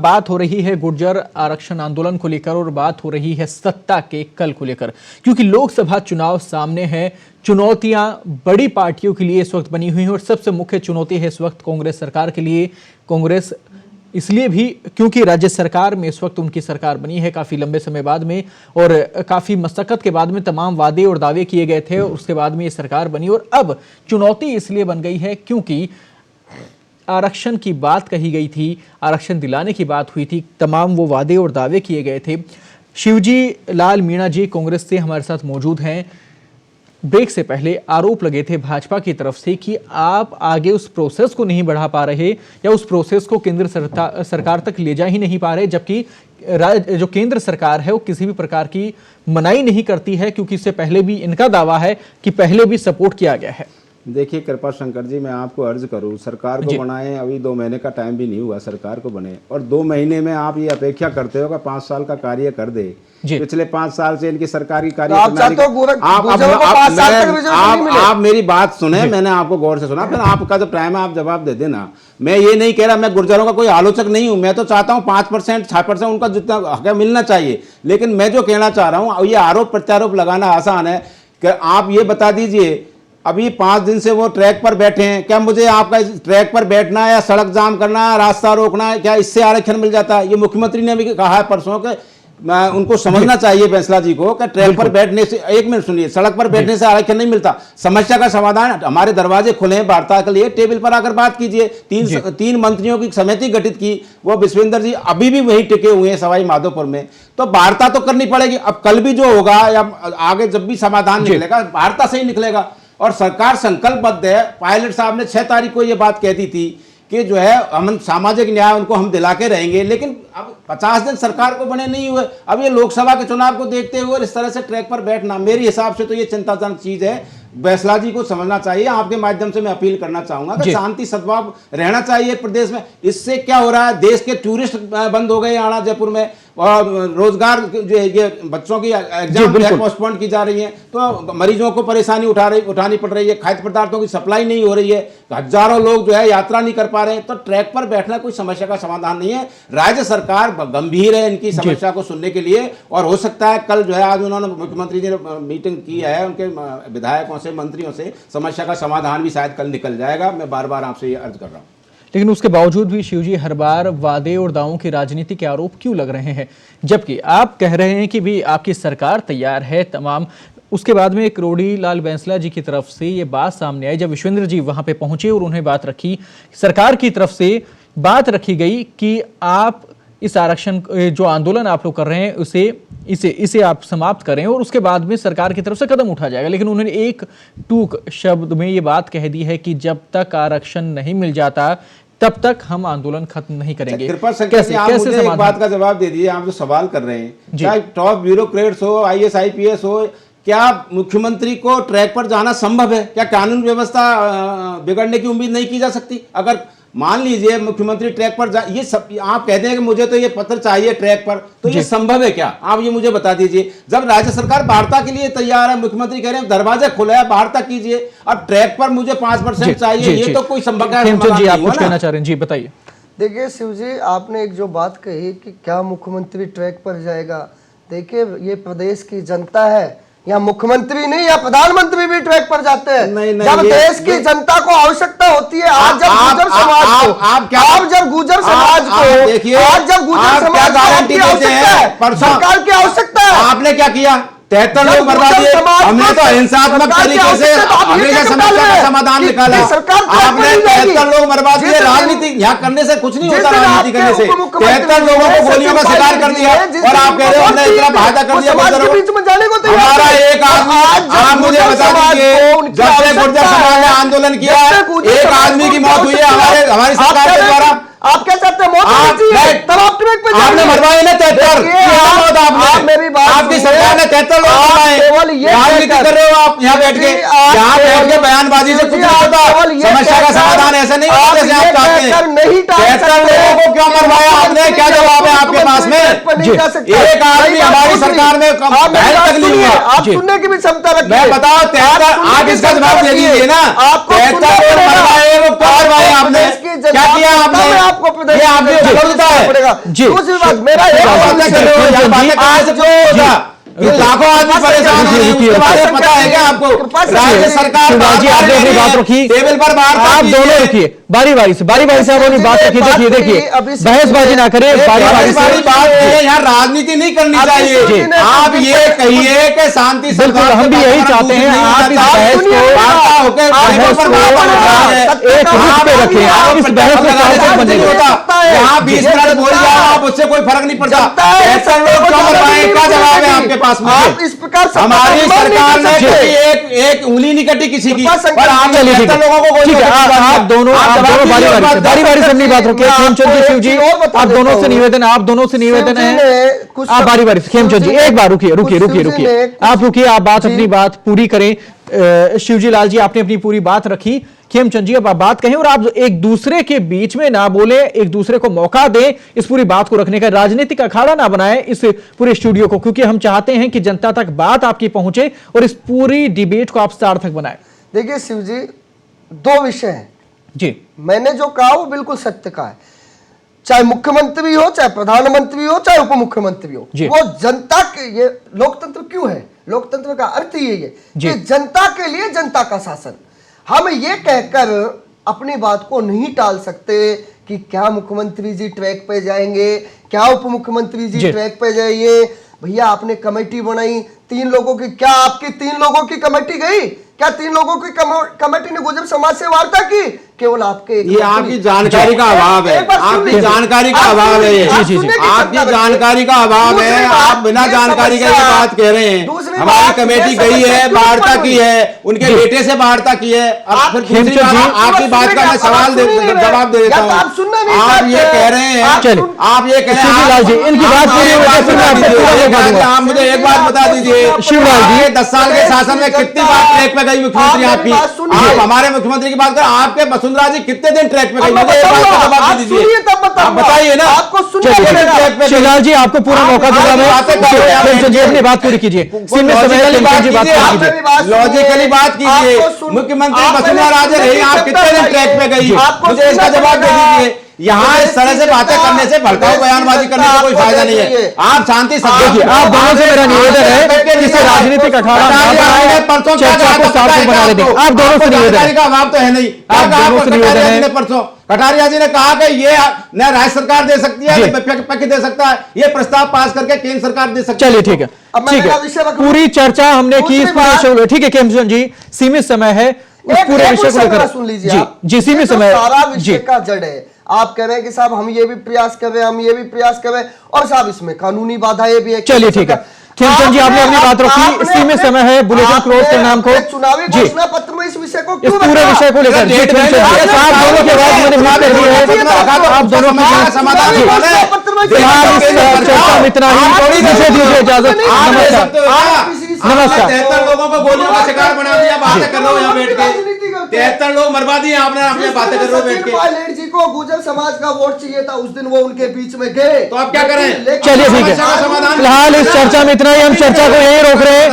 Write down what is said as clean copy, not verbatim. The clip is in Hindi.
बात हो रही है गुर्जर आरक्षण आंदोलन को लेकर और बात हो रही है सत्ता के कल को लेकर, क्योंकि लोकसभा चुनाव सामने है। चुनौतियां बड़ी पार्टियों के लिए इस वक्त बनी हुई हैं और सबसे मुख्य चुनौती है इस वक्त कांग्रेस सरकार के लिए। कांग्रेस इसलिए भी क्योंकि राज्य सरकार में इस वक्त उनकी सरकार बनी है काफी लंबे समय बाद में, और काफी मशक्कत के बाद में तमाम वादे और दावे किए गए थे और उसके बाद में ये सरकार बनी। और अब चुनौती इसलिए बन गई है क्योंकि आरक्षण की बात कही गई थी, आरक्षण दिलाने की बात हुई थी, तमाम वो वादे और दावे किए गए थे। शिवजी लाल मीणा जी कांग्रेस से हमारे साथ मौजूद हैं। ब्रेक से पहले आरोप लगे थे भाजपा की तरफ से कि आप आगे उस प्रोसेस को नहीं बढ़ा पा रहे या उस प्रोसेस को केंद्र सरकार तक ले जा ही नहीं पा रहे, जबकि जो केंद्र सरकार है वो किसी भी प्रकार की मनाही नहीं करती है, क्योंकि इससे पहले भी इनका दावा है कि पहले भी सपोर्ट किया गया है। देखिए कृपा शंकर जी, मैं आपको अर्ज करूं, सरकार को बनाए अभी 2 महीने का टाइम भी नहीं हुआ सरकार को बने, और 2 महीने में आप ये अपेक्षा करते हो कि 5 साल का कार्य कर दे। पिछले 5 साल से इनकी सरकार की कार्य आप मेरी बात सुने, मैंने आपको गौर से सुना, फिर आपका जब टाइम है आप जवाब दे देना। मैं ये नहीं कह रहा, मैं गुर्जरों का कोई आलोचक नहीं हूं, मैं तो चाहता हूं 5% 6% उनका जितना हक मिलना चाहिए। लेकिन मैं जो कहना चाह रहा हूं, ये आरोप प्रत्यारोप लगाना आसान है कि आप ये बता दीजिए अभी 5 दिन से वो ट्रैक पर बैठे हैं, क्या मुझे आपका ट्रैक पर बैठना है या सड़क जाम करना है, रास्ता रोकना है, क्या इससे आरक्षण मिल जाता है? ये मुख्यमंत्री ने भी कहा है परसों के, उनको समझना चाहिए फैसला जी को कि ट्रैक पर बैठने से, एक मिनट सुनिए, सड़क पर बैठने से आरक्षण नहीं मिलता। समस्या का समाधान, हमारे दरवाजे खुले हैं वार्ता के लिए, टेबल पर आकर बात कीजिए। 3 मंत्रियों की समिति गठित की, वो विश्वेंद्र जी अभी भी वही टिके हुए हैं सवाई माधोपुर में, तो वार्ता तो करनी पड़ेगी। अब कल भी जो होगा या आगे जब भी समाधान निकलेगा, वार्ता से ही निकलेगा। और सरकार संकल्पबद्ध है। पायलट साहब ने 6 तारीख को ये बात कह दी थी कि जो है हम सामाजिक न्याय उनको हम दिला के रहेंगे, लेकिन अब 50 दिन सरकार को बने नहीं हुए। अब ये लोकसभा के चुनाव को देखते हुए और इस तरह से ट्रैक पर बैठना, मेरे हिसाब से तो ये चिंताजनक चीज है। फैसला जी को समझना चाहिए। आपके माध्यम से मैं अपील करना चाहूंगा कि शांति सद्भाव रहना चाहिए प्रदेश में। इससे क्या हो रहा है, देश के टूरिस्ट बंद हो गए आना जयपुर में, और रोजगार जो ये बच्चों की एग्जाम पोस्टपोन की जा रही है, तो मरीजों को परेशानी उठानी पड़ रही है, खाद्य पदार्थों की सप्लाई नहीं हो रही है, हजारों लोग जो है यात्रा नहीं कर पा रहे हैं। तो ट्रैक पर बैठना कोई समस्या का समाधान नहीं है। राज्य सरकार गंभीर है इनकी समस्या को सुनने के लिए, और हो सकता है कल जो है, आज उन्होंने मुख्यमंत्री जी ने मीटिंग की है उनके विधायकों से, मंत्रियों से, समस्या का समाधान भी शायद कल निकल जाएगा। मैं बार बार आपसे ये अर्ज कर रहा हूँ। लेकिन उसके बावजूद भी शिवजी हर बार वादे और दावों की राजनीति के आरोप क्यों लग रहे हैं, जबकि आप कह रहे हैं कि भी आपकी सरकार तैयार है तमाम। उसके बाद में करोड़ी लाल बैंसला जी की तरफ से ये बात सामने आई जब विश्वेंद्र जी वहां पे पहुंचे और उन्हें बात रखी, सरकार की तरफ से बात रखी गई कि आप इस आरक्षण जो आंदोलन आप लोग कर रहे हैं इसे आप समाप्त करें और उसके बाद में सरकार की तरफ से कदम उठा जाएगा। लेकिन उन्होंने एक टूक शब्द में ये बात कह दी है कि जब तक आरक्षण नहीं मिल जाता तब तक हम आंदोलन खत्म नहीं करेंगे। कृपा कैसे एक बात का जवाब दे दीजिए। आप जो सवाल कर रहे हैं, चाहे टॉप ब्यूरोक्रेट्स हो, IAS IPS हो, क्या मुख्यमंत्री को ट्रैक पर जाना संभव है? क्या कानून व्यवस्था बिगड़ने की उम्मीद नहीं की जा सकती? अगर मान लीजिए मुख्यमंत्री ट्रैक पर ये सब आप कहते हैं कि मुझे तो ये पत्र चाहिए ट्रैक पर, तो ये संभव है क्या? आप ये मुझे बता दीजिए। जब राज्य सरकार वार्ता के लिए तैयार है, मुख्यमंत्री कह रहे हैं दरवाजे खुले हैं, वार्ता कीजिए। अब ट्रैक पर मुझे 5% चाहिए, ये तो कोई संभव है? जी आप कुछ कहना चाह रहे हैं, जी बताइए। देखिए शिव जी, आपने एक जो बात कही कि क्या मुख्यमंत्री ट्रैक पर जाएगा, देखिए ये प्रदेश की जनता है, या मुख्यमंत्री नहीं या प्रधानमंत्री भी ट्रैक पर जाते हैं। जब देश की जनता को आवश्यकता होती है, आज जब गुर्जर समाज को गारंटी देते हैं, सरकार की आवश्यकता है। आपने क्या किया? 73 लोग मरवा दिए। हमने तो हिंसात्मक तरीके से हमेशा समस्या का समाधान निकाला। आपने 73 लोग मरवा दिए। राजनीति यहाँ करने से कुछ नहीं होता, राजनीति करने से 73 लोगों को गोलियों का शिकार कर दिया, और आप कह रहे हो हमने इतना फायदा कर दिया। हमारा एक आदमी, आप मुझे बता दीजिए, जब से गुर्जर समाज ने आंदोलन किया, एक आदमी की मौत हुई है हमारी सरकार के द्वारा। आप क्या चाहते हैं? आपने मरवाए ना 73, आपकी सरकार ने 73 लोग मरवाए। राजनीति कर रहे हो आप यहाँ बैठ के बयानबाजी से कुछ नहीं होता। समस्या का समाधान ऐसे नहीं होता जैसे आप चाहते हैं। 73 लोगों को क्यों मरवाया आपने? क्या जवाब है आपके पास? पास में? नहीं जा सकता। एक आदमी हमारी सरकार में तक नहीं हुआ। आप सुनने की भी क्षमता रखिए। मैं बताओ 73 आप इसका जवाब दे दीजिए ना। आपको 73 मरवाए वो क्या करवाए आपने? क्या किया आपने? आपको ये आपने जरूरत है जी। दूसरी बात, मेरा एक आज जो ये लाखों आदमी परेशान हो रहे हैं, उसके बारे में पता है क्या आपको? राज्य सरकार शिवराज जी, आपने अपनी बात रखी, टेबल पर आप दोनों रखिए बारी बारी से आप अपनी बात रखिए। देखिए बहसबाजी ना करें, बारी बारी से बात है, यहाँ राजनीति नहीं करनी चाहिए। आप ये कहिए कि शांति से बिल्कुल, हम भी यही चाहते हैं। आप इस बहस को एक रुख पे रखें, आप इस बहस को सार्थक बनने दें। यहाँ 20 मिनट बोल जाओ आप, उससे कोई फर्क नहीं पड़ता। ऐसा लोग क्यों मरवाएं? क्या जवाब है आपके पास में? आप इस प्रकार हमारी सरकार ने एक उंगली नहीं कटी किसी की, पर आप लोगों को ठीक है। आप दोनों बारी बारी से अपनी बात रखिए। खेमचंद जी, शिव जी, आप दोनों से निवेदन है। आप बारी बारी से, खेमचंद जी एक बार रुकिए। आप रुकिए, आप बात अपनी बात पूरी करें। शिवजी लाल जी, आपने अपनी पूरी बात रखी। खेमचंद जी, अब आप बात कहें और आप एक दूसरे के बीच में ना बोले, एक दूसरे को मौका दें इस पूरी बात को रखने का, राजनीतिक अखाड़ा ना बनाए इस पूरे स्टूडियो को, क्योंकि हम चाहते हैं कि जनता तक बात आपकी पहुंचे और इस पूरी डिबेट को आप सार्थक बनाए। देखिए शिव जी, दो विषय हैं जी। मैंने जो कहा वो बिल्कुल सत्य का है। चाहे मुख्यमंत्री हो, चाहे प्रधानमंत्री हो, चाहे उप मुख्यमंत्री हो, वो जनता के, ये लोकतंत्र क्यों है? लोकतंत्र का अर्थ ही है कि जनता के लिए जनता का शासन। हम ये कहकर अपनी बात को नहीं टाल सकते कि क्या मुख्यमंत्री जी ट्रैक पे जाएंगे, क्या उप मुख्यमंत्री जी ट्रैक पे जाइए। भैया आपने कमेटी बनाई 3 लोगों की, क्या आपकी 3 लोगों की कमेटी गई? क्या 3 लोगों की कमेटी ने गुजर समाज से वार्ता की? केवल आपके, ये आपकी जानकारी का अभाव है। आपकी जानकारी का अभाव है। आपकी जानकारी का अभाव है। आप बिना जानकारी के ये बात कह रहे हैं। हमारी कमेटी गई है, वार्ता की है, उनके बेटे से वार्ता की है। अब फिर दूसरी बात, आपकी बात का मैं जवाब दे देता हूँ। आप ये कह रहे हैं, आप ये कह रहे हैं, इनकी बात पूरी हो जाए, आप मुझे एक बात बता दीजिए, शिवराज जी, 10 साल के शासन में कितनी बार ट्रैक पे गई मुख्यमंत्री आपकी? आप हमारे मुख्यमंत्री की बात करें, आपके वसुंधरा जी कितने दिन ट्रैक पे गई? मुझे एक बात का जवाब दीजिए, आप बताइए ना। आपको शिवलाल जी, आपको पूरा मौका दूंगा मैं। अपनी बात पूरी कीजिए, लॉजिकली बात कीजिए। मुख्यमंत्री वसुंधरा राजे रही, आप कितने दिन ट्रैक पे गई? मुझे इसका जवाब दे दीजिए। यहाँ इस तरह से बातें करने से, भड़काऊ बयानबाजी करने से कोई फायदा नहीं है। आप शांति से देखिए। आप दोनों से मेरा निवेदन है कि इसे राजनीतिक अखाड़ा परसों चर्चा को सार्थक बना दें। आप दोनों से निवेदन है, का अभाव तो है नहीं। आप दोनों से निवेदन है। परसों कटारिया जी ने कहा कि ये न राज्य सरकार दे सकती है, न विपक्ष दे सकता है, ये प्रस्ताव पास करके केंद्र सरकार दे सकती है। चलिए ठीक है, पूरी चर्चा हमने की इस पूरे। ठीक है खेमचंद जी, सीमित समय है, इस पूरे विषय को लेकर सुन लीजिए। जी सीमित समय, सारा विषय का जड़ है। आप कह रहे हैं कि साहब हम ये भी प्रयास कर रहे हैं, हम ये भी प्रयास कर रहे हैं, और साहब इसमें कानूनी बाधाएं भी है। चलिए ठीक है खेमचंद जी, आपने अपनी बात रखी, सीमित समय है, बुलेटिन क्लोज के नाम को चुनावी घोषणा पत्र में इस विषय को, इस पूरे विषय को लेकर आप दोनों की आवाज मैंने म्यूट कर दी है। आप दोनों की समाधान चर्चा में इतना ही, मुझे दीजिए इजाजत। नमस्कार। 73 लोगों को गोलियों का शिकार बना दिया, बातें कर रहे हो यहाँ बैठ के। 73 लोग मरवा दिए आपने, अपने बातें कर रहे हो बैठ के। पायलट जी को गुर्जर समाज का वोट चाहिए था, उस दिन वो उनके बीच में गए, तो आप क्या करें? चलिए ठीक है, फिलहाल इस चर्चा में इतना ही, हम चर्चा को यहीं रोक रहे हैं।